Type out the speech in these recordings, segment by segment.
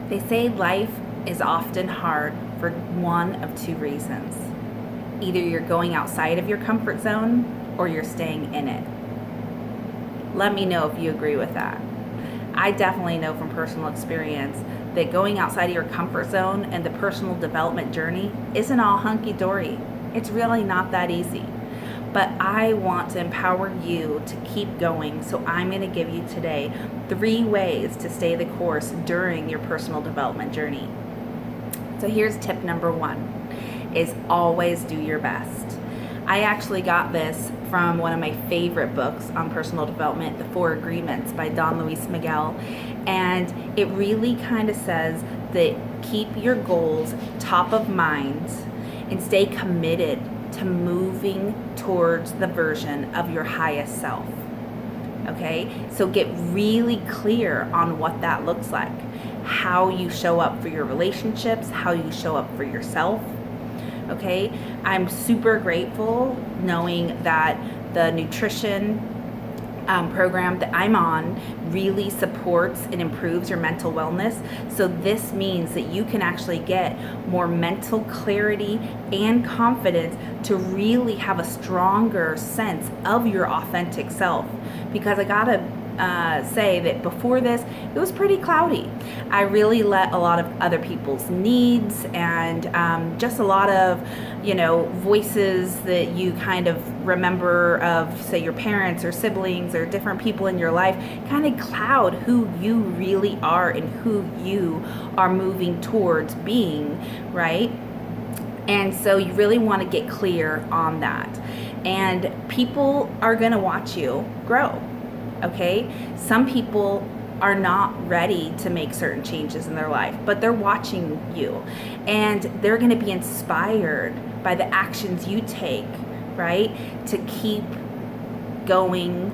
They say life is often hard for one of two reasons. Either you're going outside of your comfort zone or you're staying in it. Let me know if you agree with that. I definitely know from personal experience that going outside of your comfort zone and the personal development journey isn't all hunky-dory. It's really not that easy. But I want to empower you to keep going, so I'm going to give you today 3 ways to stay the course during your personal development journey. So here's tip number 1, is always do your best. I actually got this from one of my favorite books on personal development, The 4 Agreements by Don Luis Miguel. And it really kind of says that keep your goals top of mind and stay committed to moving towards the version of your highest self. Okay, so get really clear on what that looks like, how you show up for your relationships, how you show up for yourself. Okay, I'm super grateful knowing that the nutrition program that I'm on really supports and improves your mental wellness. So this means that you can actually get more mental clarity and confidence to really have a stronger sense of your authentic self. Because I gotta say that before this, it was pretty cloudy. I really let a lot of other people's needs and just a lot of, voices that you kind of remember of, say, your parents or siblings or different people in your life kind of cloud who you really are and who you are moving towards being, right? And so you really want to get clear on that. And people are going to watch you grow. Okay, some people are not ready to make certain changes in their life, but they're watching you and they're going to be inspired by the actions you take, right, to keep going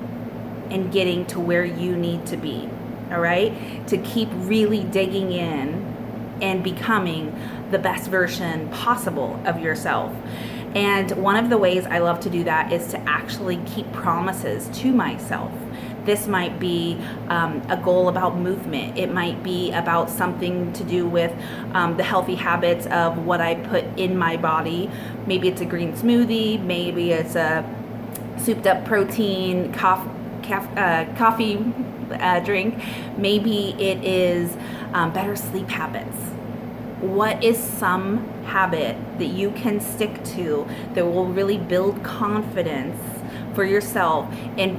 and getting to where you need to be. All right, to keep really digging in and becoming the best version possible of yourself. And one of the ways I love to do that is to actually keep promises to myself. This might be a goal about movement. It might be about something to do with the healthy habits of what I put in my body. Maybe it's a green smoothie. Maybe it's a souped up protein coffee drink. Maybe it is better sleep habits. What is some habit that you can stick to that will really build confidence for yourself, and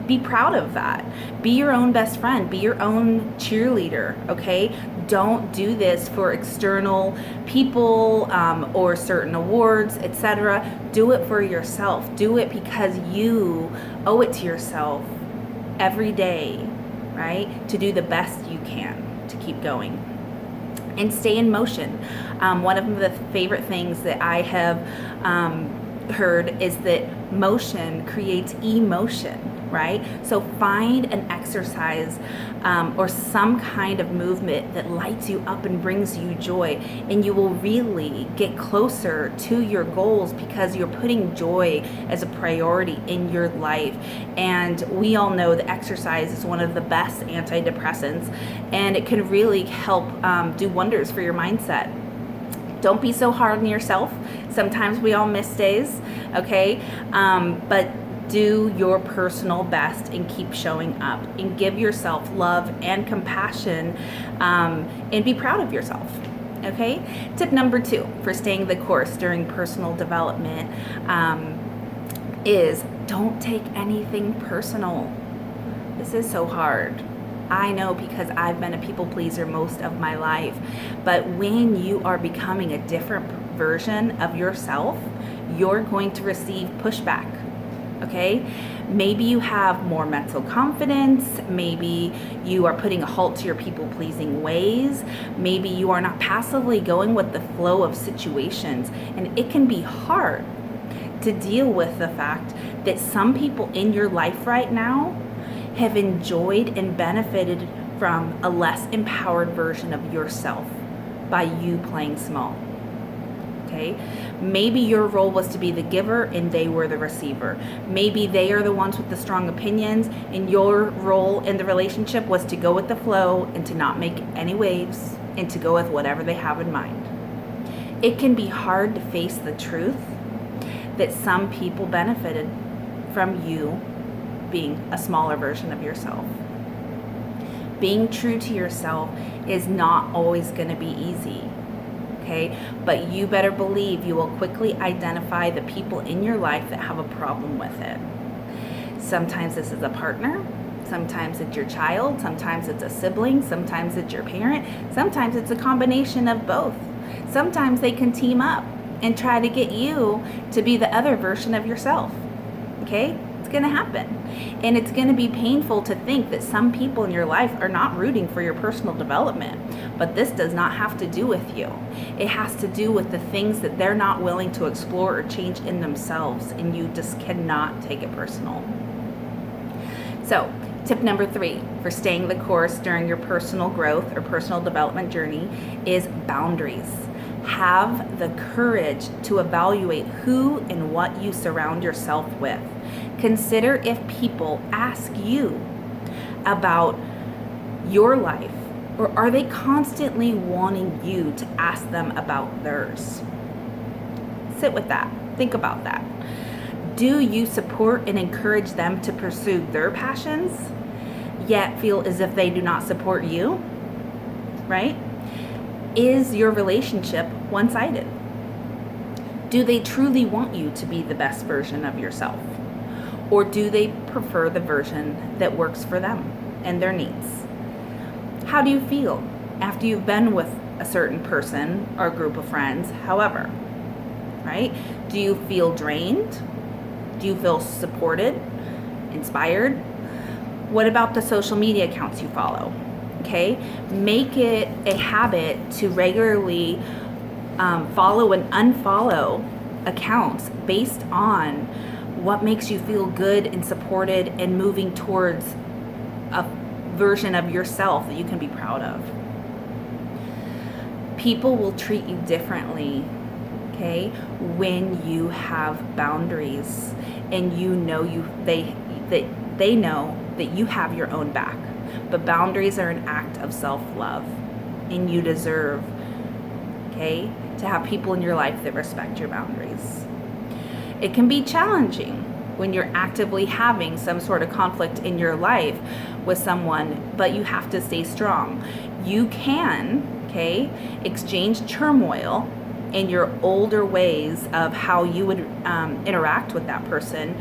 be proud of that? Be your own best friend. Be your own cheerleader, okay? Don't do this for external people or certain awards, etc. Do it for yourself. Do it because you owe it to yourself every day, right? To do the best you can to keep going. And stay in motion. One of the favorite things that I have heard is that motion creates emotion, right? So find an exercise or some kind of movement that lights you up and brings you joy, and you will really get closer to your goals because you're putting joy as a priority in your life. And we all know that exercise is one of the best antidepressants, and it can really help do wonders for your mindset. Don't be so hard on yourself. Sometimes we all miss days, okay? But do your personal best and keep showing up and give yourself love and compassion and be proud of yourself. Okay? Tip number 2 for staying the course during personal development is don't take anything personal. This is so hard. I know, because I've been a people pleaser most of my life. But when you are becoming a different version of yourself, you're going to receive pushback. Okay? Maybe you have more mental confidence. Maybe you are putting a halt to your people-pleasing ways. Maybe you are not passively going with the flow of situations. And it can be hard to deal with the fact that some people in your life right now have enjoyed and benefited from a less empowered version of yourself by you playing small. Okay? Maybe your role was to be the giver and they were the receiver. Maybe they are the ones with the strong opinions and your role in the relationship was to go with the flow and to not make any waves and to go with whatever they have in mind. It can be hard to face the truth that some people benefited from you being a smaller version of yourself. Being true to yourself is not always going to be easy, okay? But you better believe you will quickly identify the people in your life that have a problem with it. Sometimes this is a partner, sometimes it's your child, sometimes it's a sibling, sometimes it's your parent, sometimes it's a combination of both. Sometimes they can team up and try to get you to be the other version of yourself, okay? It's gonna happen. And it's gonna be painful to think that some people in your life are not rooting for your personal development, but this does not have to do with you. It has to do with the things that they're not willing to explore or change in themselves, and you just cannot take it personal. So, tip number 3 for staying the course during your personal growth or personal development journey is boundaries. Have the courage to evaluate who and what you surround yourself with. Consider if people ask you about your life, or are they constantly wanting you to ask them about theirs? Sit with that. Think about that. Do you support and encourage them to pursue their passions, yet feel as if they do not support you? Right? Is your relationship one-sided? Do they truly want you to be the best version of yourself? Or do they prefer the version that works for them and their needs? How do you feel after you've been with a certain person or group of friends, however, right? Do you feel drained? Do you feel supported, inspired? What about the social media accounts you follow? Okay, make it a habit to regularly follow and unfollow accounts based on what makes you feel good and supported and moving towards a version of yourself that you can be proud of. People will treat you differently, okay, when you have boundaries and you know they know that you have your own back. But boundaries are an act of self-love, and you deserve, okay, to have people in your life that respect your boundaries. It can be challenging when you're actively having some sort of conflict in your life with someone, but you have to stay strong. You can, okay, exchange turmoil in your older ways of how you would interact with that person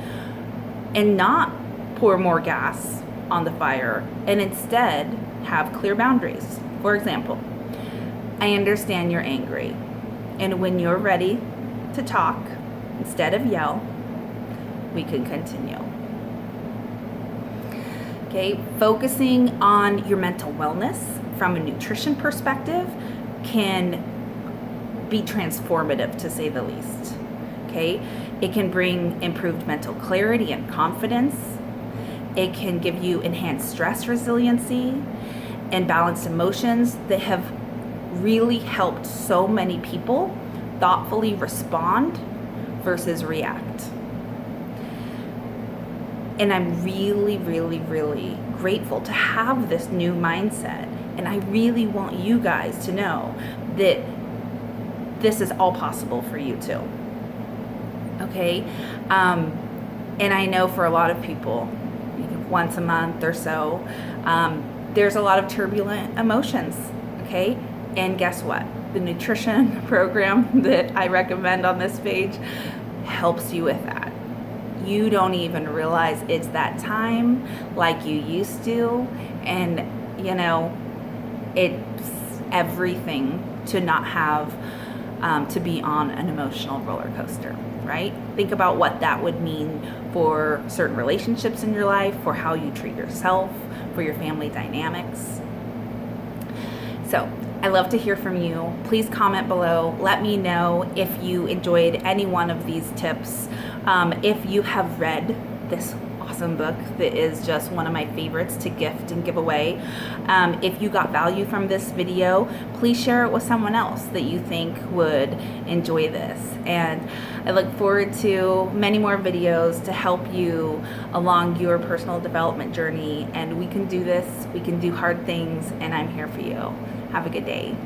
and not pour more gas on the fire, and instead have clear boundaries. For example, I understand you're angry, and when you're ready to talk, instead of yell, we can continue. Okay, focusing on your mental wellness from a nutrition perspective can be transformative, to say the least. Okay, it can bring improved mental clarity and confidence. It can give you enhanced stress resiliency and balanced emotions that have really helped so many people thoughtfully respond versus react. And I'm really, really, really grateful to have this new mindset. And I really want you guys to know that this is all possible for you too. Okay? And I know for a lot of people, once a month or so, there's a lot of turbulent emotions, okay? And guess what? The nutrition program that I recommend on this page helps you with that. You don't even realize it's that time like you used to, and you know, it's everything to not have to be on an emotional roller coaster, right? Think about what that would mean for certain relationships in your life, for how you treat yourself, for your family dynamics. So I love to hear from you. Please comment below. Let me know if you enjoyed any one of these tips. If you have read this awesome awesome book that is just one of my favorites to gift and give away. If you got value from this video, please share it with someone else that you think would enjoy this. And I look forward to many more videos to help you along your personal development journey. And we can do this, we can do hard things, and I'm here for you. Have a good day.